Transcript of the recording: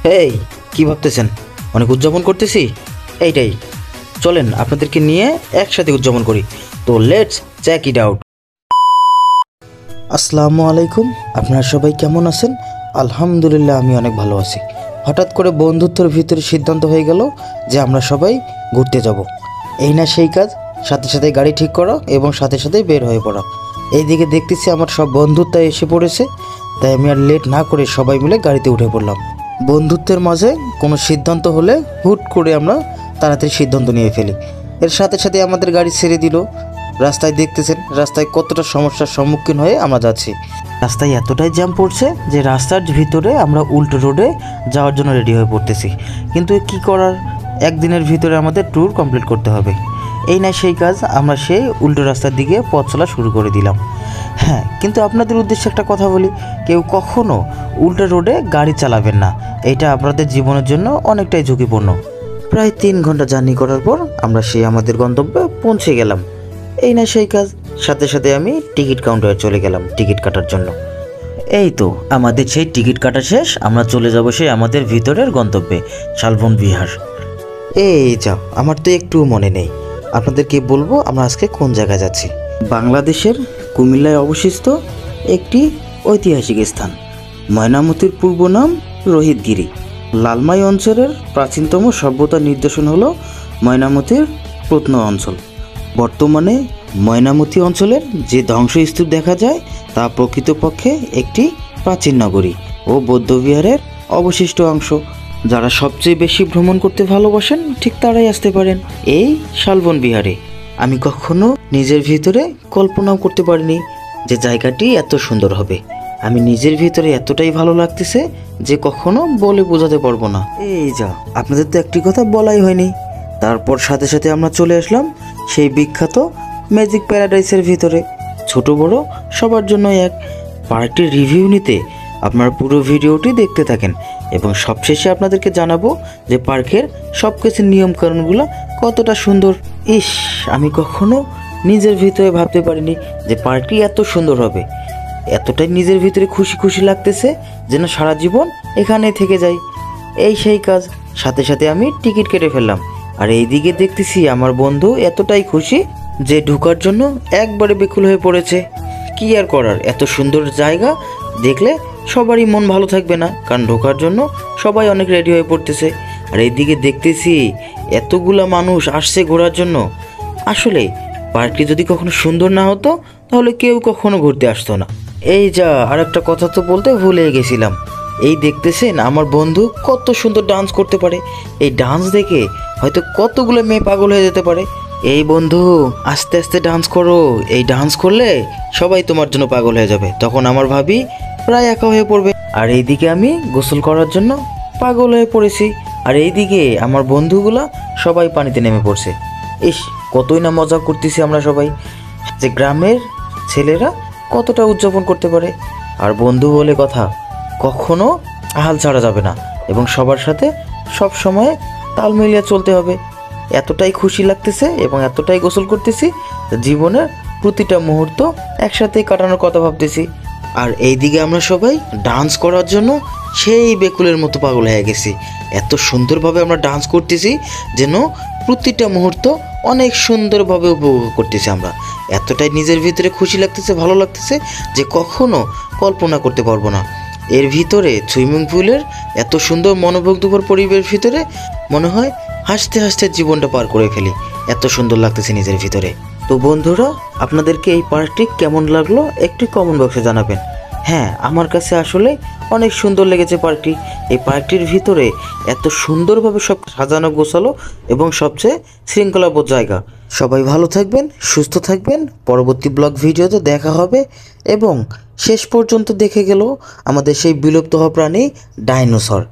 এই কি ভাবতেছেন অনেক উদযাপন করতেছি? এইটাই, চলেন আপনাদেরকে নিয়ে একসাথে উদযাপন করি। তো লেটস চেক ইট আউট। আসসালামু আলাইকুম, আপনারা সবাই কেমন আছেন? আলহামদুলিল্লাহ আমি অনেক ভালো আছি। হঠাৎ করে বন্ধুত্বের ভিতরে সিদ্ধান্ত হয়ে গেল যে আমরা সবাই ঘুরতে যাব। এই না সেই কাজ, সাথে সাথে গাড়ি ঠিক করা এবং সাথে সাথে বের হয়ে পড়া। এইদিকে দেখতেছি আমার সব বন্ধুত্ব এসে পড়েছে, তাই আমি আর লেট না করে সবাই মিলে গাড়িতে উঠে পড়লাম। বন্ধুত্বের মাঝে কোনো সিদ্ধান্ত হলে হুট করে আমরা তাড়াতাড়ি সিদ্ধান্ত নিয়ে ফেলি। এর সাথে সাথে আমাদের গাড়ি ছেড়ে দিল। রাস্তায় দেখতেছেন রাস্তায় কতটা সমস্যার সম্মুখীন হয়ে আমরা যাচ্ছি। রাস্তায় এতটাই জ্যাম পড়ছে যে রাস্তার ভিতরে আমরা উল্টো রোডে যাওয়ার জন্য রেডি হয়ে পড়তেছি, কিন্তু কি করার, একদিনের ভিতরে আমাদের ট্যুর কমপ্লিট করতে হবে। এই না সেই কাজ, আমরা সেই উল্টো রাস্তার দিকে পথ চলা শুরু করে দিলাম। হ্যাঁ, কিন্তু আপনাদের উদ্দেশ্যে একটা কথা বলি, কেউ কখনও উল্টো রোডে গাড়ি চালাবেন না, এটা আপনাদের জীবনের জন্য অনেকটাই ঝুঁকিপূর্ণ। প্রায় 3 ঘন্টা জার্নি করার পর আমরা সেই আমাদের গন্তব্যে পৌঁছে গেলাম। এই না সেই কাজ, সাথে সাথে আমি টিকিট কাউন্টারে চলে গেলাম টিকিট কাটার জন্য। এই তো আমাদের সেই টিকিট কাটা শেষ, আমরা চলে যাব সেই আমাদের ভিতরের গন্তব্যে, শালবন বিহার। এই যাও, আমার তো একটু মনে নেই, আপনাদেরকে বলবো আমরা আজকে কোন জায়গায় যাচ্ছি। বাংলাদেশের কুমিল্লায় অবস্থিত একটি ঐতিহাসিক স্থান, ময়নামতির পূর্ব নাম রোহিতগিরি। লালমাই অঞ্চলের প্রাচীনতম সভ্যতার নিদর্শন হলো ময়নামতির প্রত্ন অঞ্চল। বর্তমানে ময়নামতি অঞ্চলের যে ধ্বংসস্তূপ দেখা যায় তা প্রকৃতপক্ষে একটি প্রাচীন নগরী ও বৌদ্ধবিহারের অবশিষ্ট অংশ। যারা সবচেয়ে বেশি ভ্রমণ করতে ভালোবাসেন ঠিক তারাই আসতে পারেন এই শালবন বিহারে। আমি কখনো নিজের ভিতরে কল্পনাও করতে পারিনি যে জায়গাটি এত সুন্দর হবে। আমি নিজের ভিতরে এতটাই ভালো লাগতেছে যে কখনো বলে বোঝাতে পারবো না। এই যা, আপনাদের তো একটি কথা বলাই হয়নি। তারপর সাথে সাথে আমরা চলে আসলাম সেই বিখ্যাত ম্যাজিক প্যারাডাইসের ভিতরে। ছোট বড় সবার জন্য এক। পার্কটির রিভিউ নিতে আপনারা পুরো ভিডিওটি দেখতে থাকেন এবং সবশেষে আপনাদেরকে জানাবো যে পার্কের সব কিছুর নিয়মকানুনগুলো কতটা সুন্দর। ইস, আমি কখনো নিজের ভিতরে ভাবতে পারিনি যে পার্কটি এত সুন্দর হবে। এতটাই নিজের ভিতরে খুশি খুশি লাগতেছে যেন সারা জীবন এখানেই থেকে যাই। এই সেই কাজ, সাথে সাথে আমি টিকিট কেটে ফেললাম। আর এইদিকে দেখতেছি আমার বন্ধু এতটাই খুশি যে ঢোকার জন্য একবারে বেকুল হয়ে পড়েছে। কি আর করার, এত সুন্দর জায়গা দেখলে সবারই মন ভালো থাকবে না, কারণ ঢোকার জন্য সবাই অনেক রেডি হয়ে পড়তেছে। আর এইদিকে দেখতেছি এতগুলা মানুষ আসছে ঘোরার জন্য। আসলে পার্কটি যদি কখনো সুন্দর না হতো তাহলে কেউ কখনো ঘুরতে আসতো না। এই যা, আর একটা কথা তো বলতে ভুলে গেছিলাম। এই দেখতেছেন আমার বন্ধু কত সুন্দর ডান্স করতে পারে। এই ডান্স দেখে হয়তো কতগুলো মেয়ে পাগল হয়ে যেতে পারে। এই বন্ধু আস্তে আস্তে ডান্স করো, এই ডান্স করলে সবাই তোমার জন্য পাগল হয়ে যাবে, তখন আমার ভাবি প্রায় একা হয়ে পড়বে। আর এইদিকে আমি গোসল করার জন্য পাগল হয়ে পড়েছি। আর এইদিকে আমার বন্ধুগুলা সবাই পানিতে নেমে পড়ছে। ইস, কতই না মজা করতেছি আমরা সবাই, যে গ্রামের ছেলেরা কতটা উদযাপন করতে পারে। আর বন্ধু বলে কথা, কখনো হাল ছাড়া যাবে না এবং সবার সাথে সব সময় তাল মিলিয়ে চলতে হবে। এতটাই খুশি লাগতেছে এবং এতটাই গোসল করতেছি, জীবনের প্রতিটা মুহূর্ত একসাথেই কাটানোর কথা ভাবতেছি। আর এইদিকে আমরা সবাই ডান্স করার জন্য সেই বেকুলের মতো পাগল হয়ে গেছি। এত সুন্দরভাবে আমরা ডান্স করতেছি যেন প্রতিটা মুহূর্ত অনেক সুন্দরভাবে উপভোগ করতেছি আমরা। এতটাই নিজের ভিতরে খুশি লাগতেছে, ভালো লাগতেছে যে কখনো কল্পনা করতে পারবো না। এর ভিতরে সুইমিং পুলের এত সুন্দর মনোমুগ্ধকর পরিবেশের ভিতরে মনে হয় হাসতে হাসতে জীবনটা পার করে ফেলি, এত সুন্দর লাগতেছে নিজের ভিতরে। তো বন্ধুরা, আপনাদেরকে এই পার্কটি কেমন লাগলো একটু কমেন্ট বক্সে জানাবেন। হ্যাঁ, আমার কাছে আসলে অনেক সুন্দর লেগেছে পার্কটি। এই পার্কটির ভিতরে এত সুন্দরভাবে সব সাজানো গোছালো এবং সবচেয়ে শৃঙ্খলাবদ্ধ জায়গা। সবাই ভালো থাকবেন, সুস্থ থাকবেন। পরবর্তী ব্লগ ভিডিওতে দেখা হবে এবং শেষ পর্যন্ত দেখে গেল আমাদের সেই বিলুপ্ত হওয়া প্রাণী ডাইনোসর।